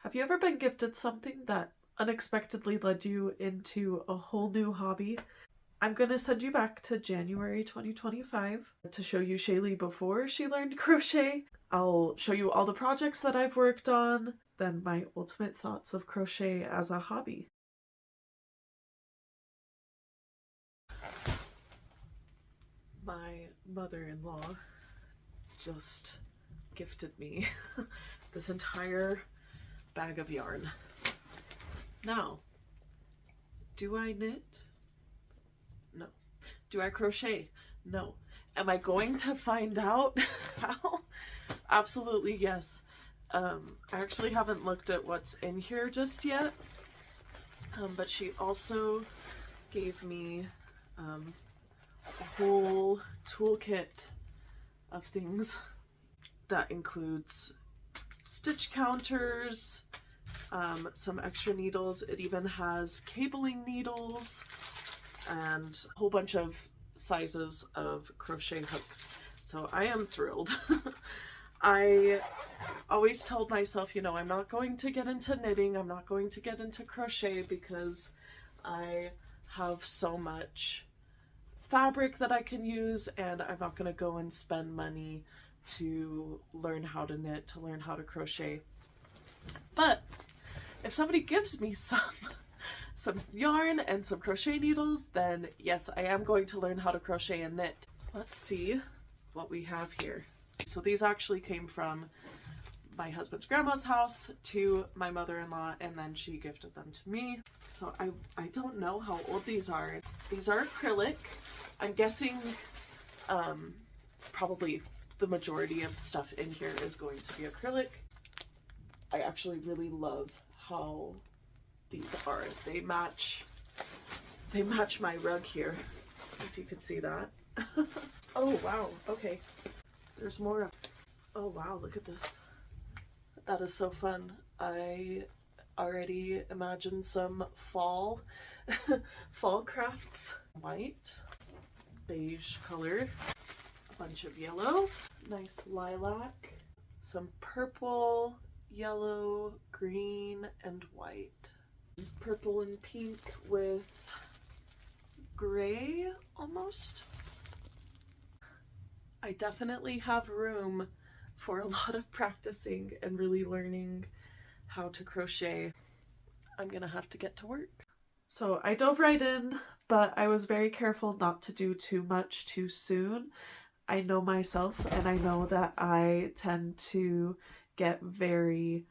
Have you ever been gifted something that unexpectedly led you into a whole new hobby? I'm going to send you back to January 2025 to show you Shaylee before she learned crochet. I'll show you all the projects that I've worked on, then my ultimate thoughts of crochet as a hobby. My mother-in-law just gifted me this entire bag of yarn. Now, do I knit? No. Do I crochet? No. Am I going to find out how? Absolutely yes. I actually haven't looked at what's in here just yet, but she also gave me a whole toolkit of things that includes stitch counters, some extra needles. It even has cabling needles and a whole bunch of sizes of crochet hooks. So I am thrilled. I always told myself, you know, I'm not going to get into knitting, I'm not going to get into crochet because I have so much fabric that I can use, and I'm not going to go and spend money to learn how to knit, to learn how to crochet. But if somebody gives me some yarn and some crochet needles, then yes, I am going to learn how to crochet and knit. So let's see what we have here. So these actually came from my husband's grandma's house to my mother-in-law, and then she gifted them to me. So I don't know how old these are. These are acrylic. I'm guessing probably the majority of stuff in here is going to be acrylic. I actually really love how these are. They match my rug here, if you could see that. Oh wow, okay. There's more. Oh wow, look at this. That is so fun. I already imagine some fall crafts. White, beige color, a bunch of yellow, nice lilac, some purple, yellow, green, and white. Purple and pink with gray almost. I definitely have room for a lot of practicing and really learning how to crochet. I'm gonna have to get to work. So I dove right in, but I was very careful not to do too much too soon. I know myself, and I know that I tend to get very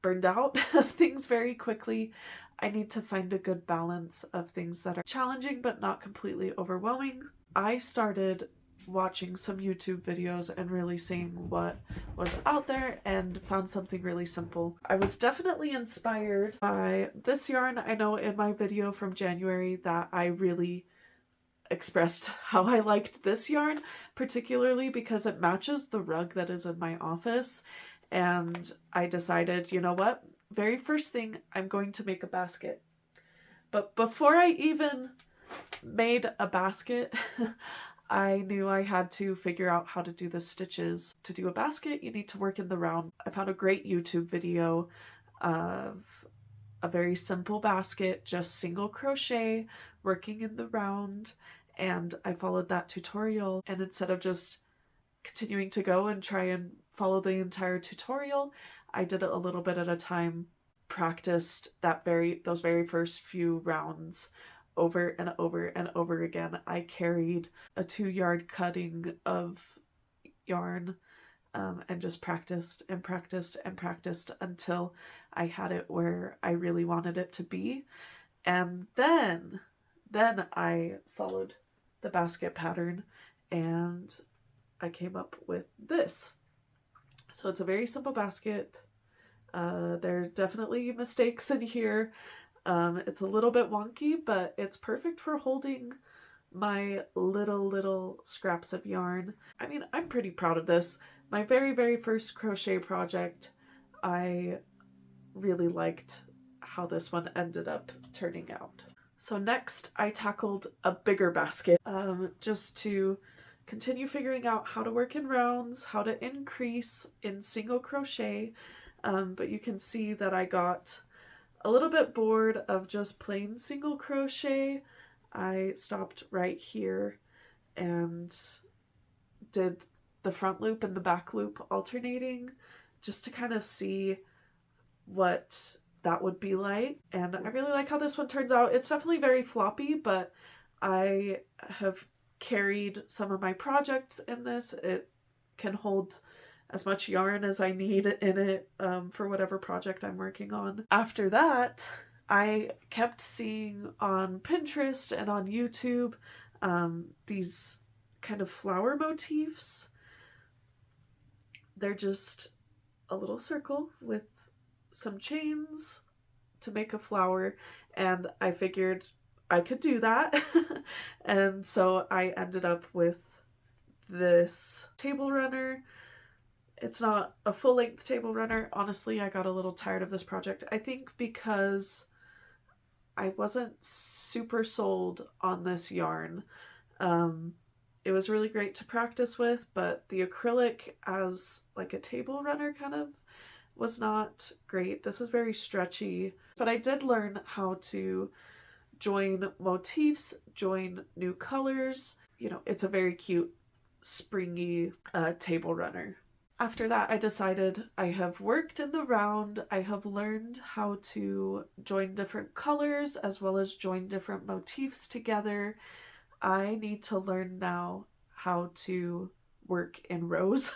burned out of things very quickly. I need to find a good balance of things that are challenging but not completely overwhelming. I started watching some YouTube videos and really seeing what was out there and found something really simple. I was definitely inspired by this yarn. I know in my video from January that I really expressed how I liked this yarn, particularly because it matches the rug that is in my office. And I decided, you know what, very first thing, I'm going to make a basket. But before I even made a basket, I knew I had to figure out how to do the stitches. To do a basket, you need to work in the round. I found a great YouTube video of a very simple basket, just single crochet, working in the round, and I followed that tutorial. And instead of just continuing to go and try and follow the entire tutorial, I did it a little bit at a time, practiced those very first few rounds over and over and over again. I carried a 2-yard cutting of yarn and just practiced and practiced and practiced until I had it where I really wanted it to be. And then I followed the basket pattern and I came up with this. So it's a very simple basket. There are definitely mistakes in here. It's a little bit wonky, but it's perfect for holding my little scraps of yarn. I mean, I'm pretty proud of this. My very first crochet project, I really liked how this one ended up turning out. So next I tackled a bigger basket, just to continue figuring out how to work in rounds, how to increase in single crochet, but you can see that I got a little bit bored of just plain single crochet. I stopped right here and did the front loop and the back loop alternating just to kind of see what that would be like. And I really like how this one turns out. It's definitely very floppy, but I have carried some of my projects in this. It can hold as much yarn as I need in it for whatever project I'm working on. After that, I kept seeing on Pinterest and on YouTube these kind of flower motifs. They're just a little circle with some chains to make a flower, and I figured I could do that. And so I ended up with this table runner. It's not a full-length table runner. Honestly, I got a little tired of this project. I think because I wasn't super sold on this yarn. It was really great to practice with, but the acrylic as like a table runner kind of was not great. This is very stretchy, but I did learn how to join motifs, join new colors. You know, it's a very cute, springy table runner. After that, I decided I have worked in the round. I have learned how to join different colors as well as join different motifs together. I need to learn now how to work in rows.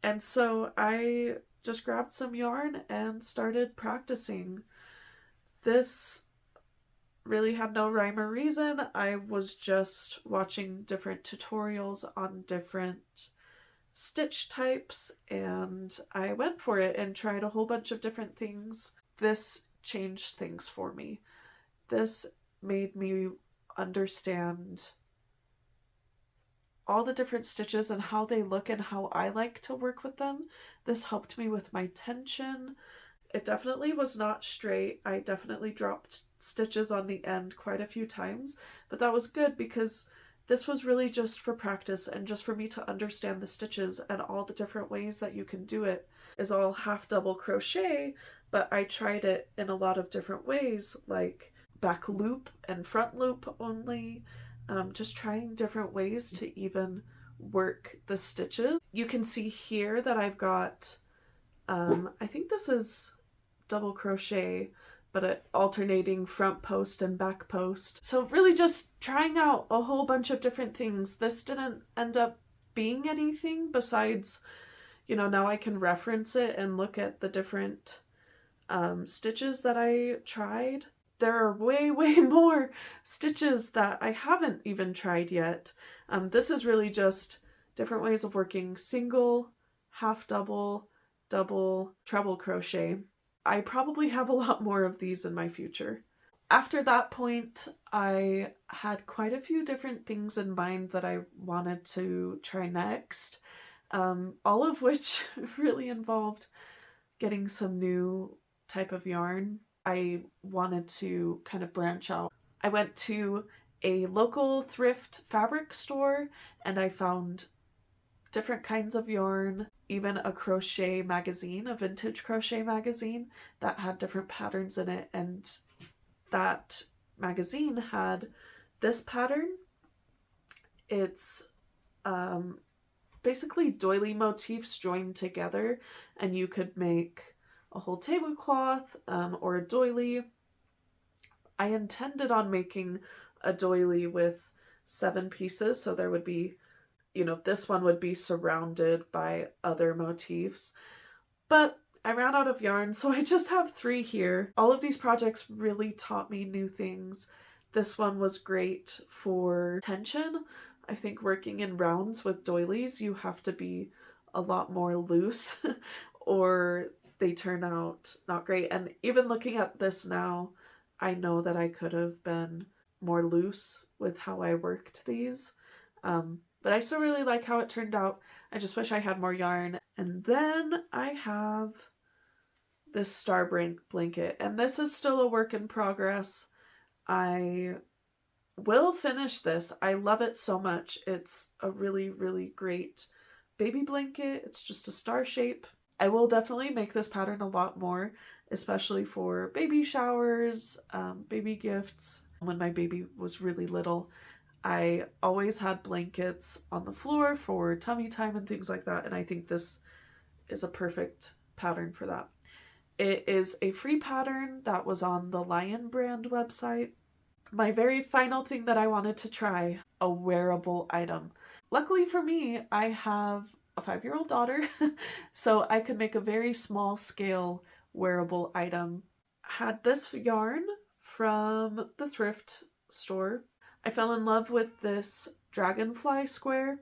And so I just grabbed some yarn and started practicing. This really had no rhyme or reason. I was just watching different tutorials on different stitch types, and I went for it and tried a whole bunch of different things. This changed things for me. This made me understand all the different stitches and how they look and how I like to work with them. This helped me with my tension. It definitely was not straight. I definitely dropped stitches on the end quite a few times, but that was good because this was really just for practice and just for me to understand the stitches and all the different ways that you can do it. Is all half double crochet, but I tried it in a lot of different ways, like back loop and front loop only, just trying different ways to even work the stitches. You can see here that I've got, I think this is double crochet, but alternating front post and back post. So really just trying out a whole bunch of different things. This didn't end up being anything besides, you know, now I can reference it and look at the different stitches that I tried. There are way more stitches that I haven't even tried yet. This is really just different ways of working single, half double, double, treble crochet. I probably have a lot more of these in my future. After that point, I had quite a few different things in mind that I wanted to try next, all of which really involved getting some new type of yarn. I wanted to kind of branch out. I went to a local thrift fabric store and I found different kinds of yarn, even a crochet magazine, a vintage crochet magazine that had different patterns in it, and that magazine had this pattern. It's basically doily motifs joined together, and you could make a whole tablecloth or a doily. I intended on making a doily with 7 pieces, so there would be, you know, this one would be surrounded by other motifs, but I ran out of yarn, so I just have 3 here. All of these projects really taught me new things. This one was great for tension. I think working in rounds with doilies, you have to be a lot more loose or they turn out not great. And even looking at this now, I know that I could have been more loose with how I worked these. But I still really like how it turned out. I just wish I had more yarn. And then I have this star blanket, and this is still a work in progress. I will finish this. I love it so much. It's a really great baby blanket. It's just a star shape. I will definitely make this pattern a lot more, especially for baby showers, baby gifts. When my baby was really little, I always had blankets on the floor for tummy time and things like that, and I think this is a perfect pattern for that. It is a free pattern that was on the Lion brand website. My very final thing that I wanted to try, a wearable item. Luckily for me, I have a 5-year-old daughter, so I could make a very small scale wearable item. Had this yarn from the thrift store. I fell in love with this dragonfly square,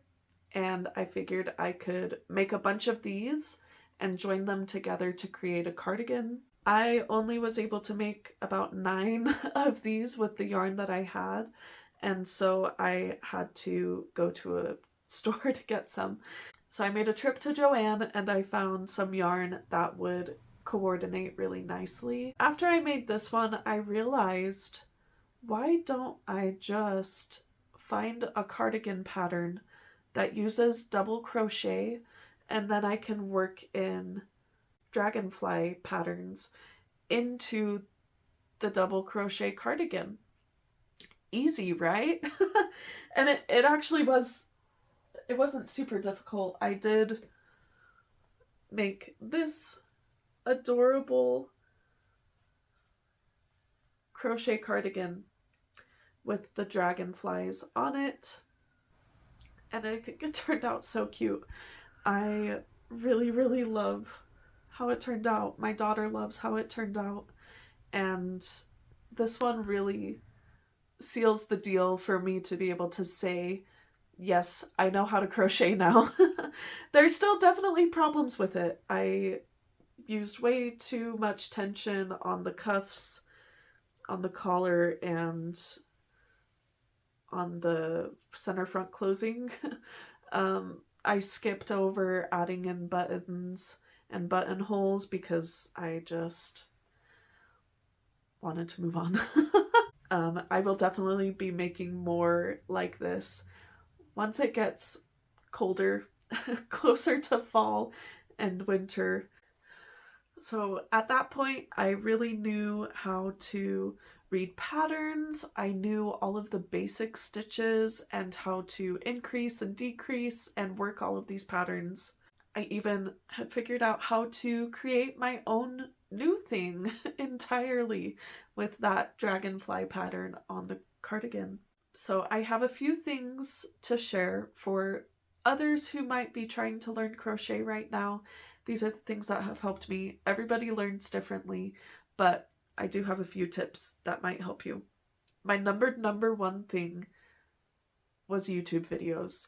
and I figured I could make a bunch of these and join them together to create a cardigan. I only was able to make about 9 of these with the yarn that I had, and so I had to go to a store to get some. So I made a trip to Joann and I found some yarn that would coordinate really nicely. After I made this one, I realized, why don't I just find a cardigan pattern that uses double crochet, and then I can work in dragonfly patterns into the double crochet cardigan. Easy, right? And it actually was, it wasn't super difficult. I did make this adorable crochet cardigan with the dragonflies on it, and I think it turned out so cute. I really, really love how it turned out. My daughter loves how it turned out, and this one really seals the deal for me to be able to say, yes, I know how to crochet now. There's still definitely problems with it. I used way too much tension on the cuffs, on the collar, and on the center front closing. I skipped over adding in buttons and buttonholes because I just wanted to move on. I will definitely be making more like this once it gets colder, closer to fall and winter. So at that point, I really knew how to read patterns. I knew all of the basic stitches and how to increase and decrease and work all of these patterns. I even had figured out how to create my own new thing entirely with that dragonfly pattern on the cardigan. So I have a few things to share for others who might be trying to learn crochet right now. These are the things that have helped me. Everybody learns differently, but I do have a few tips that might help you. My number one thing was YouTube videos.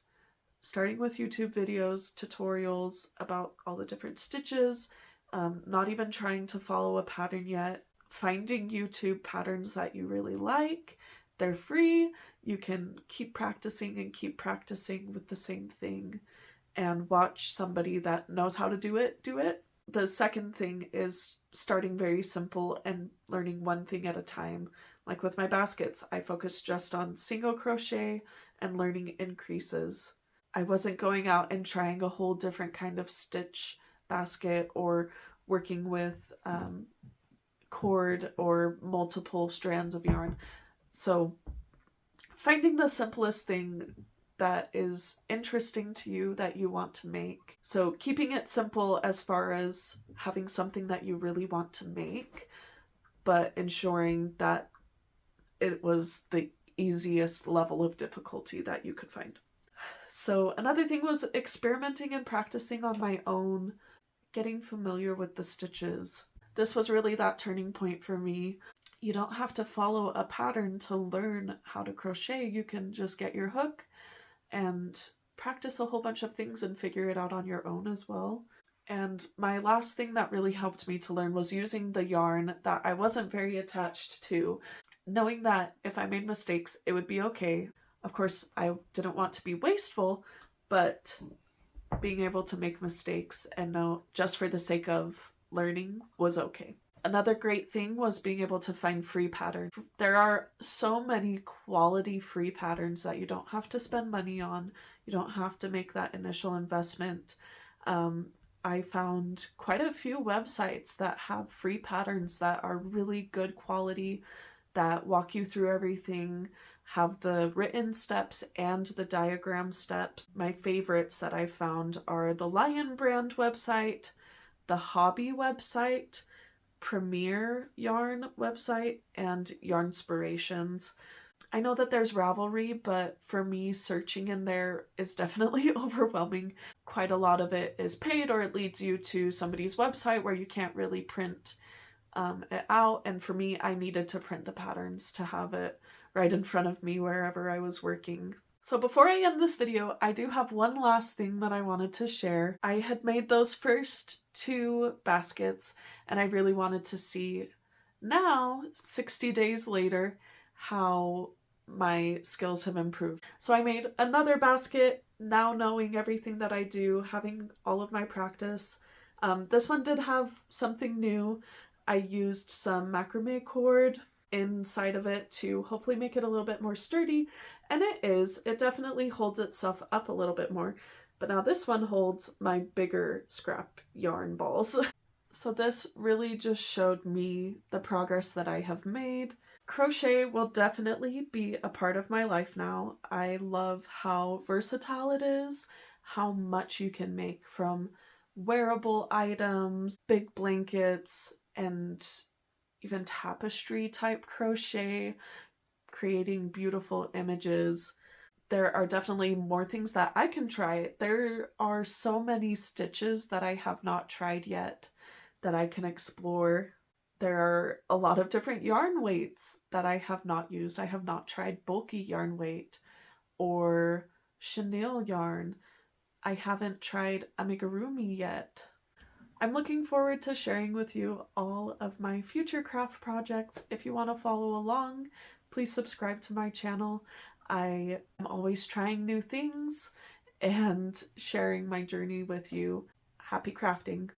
Starting with YouTube videos, tutorials about all the different stitches, not even trying to follow a pattern yet. Finding YouTube patterns that you really like. They're free. You can keep practicing and keep practicing with the same thing and watch somebody that knows how to do it. The second thing is starting very simple and learning one thing at a time. Like with my baskets, I focused just on single crochet and learning increases. I wasn't going out and trying a whole different kind of stitch basket or working with cord or multiple strands of yarn. So finding the simplest thing that is interesting to you that you want to make. So keeping it simple as far as having something that you really want to make, but ensuring that it was the easiest level of difficulty that you could find. So another thing was experimenting and practicing on my own, getting familiar with the stitches. This was really that turning point for me. You don't have to follow a pattern to learn how to crochet. You can just get your hook and practice a whole bunch of things and figure it out on your own as well. And my last thing that really helped me to learn was using the yarn that I wasn't very attached to, knowing that if I made mistakes, it would be okay. Of course, I didn't want to be wasteful, but being able to make mistakes and know just for the sake of learning was okay. Another great thing was being able to find free patterns. There are so many quality free patterns that you don't have to spend money on. You don't have to make that initial investment. I found quite a few websites that have free patterns that are really good quality, that walk you through everything, have the written steps and the diagram steps. My favorites that I found are the Lion Brand website, the Hobby website, Premier Yarn website, and Yarnspirations. I know that there's Ravelry, but for me, searching in there is definitely overwhelming. Quite a lot of it is paid, or it leads you to somebody's website where you can't really print it out. And for me, I needed to print the patterns to have it right in front of me wherever I was working. So before I end this video, I do have one last thing that I wanted to share. I had made those first 2 baskets, and I really wanted to see now, 60 days later, how my skills have improved. So I made another basket, now knowing everything that I do, having all of my practice. This one did have something new. I used some macrame cord inside of it to hopefully make it a little bit more sturdy, and it definitely holds itself up a little bit more. But now this one holds my bigger scrap yarn balls. So this really just showed me the progress that I have made. Crochet will definitely be a part of my life now. I love how versatile it is, how much you can make from wearable items, big blankets, and even tapestry type crochet, creating beautiful images. There are definitely more things that I can try. There are so many stitches that I have not tried yet that I can explore. There are a lot of different yarn weights that I have not used. I have not tried bulky yarn weight or chenille yarn. I haven't tried amigurumi yet. I'm looking forward to sharing with you all of my future craft projects. If you want to follow along, please subscribe to my channel. I am always trying new things and sharing my journey with you. Happy crafting!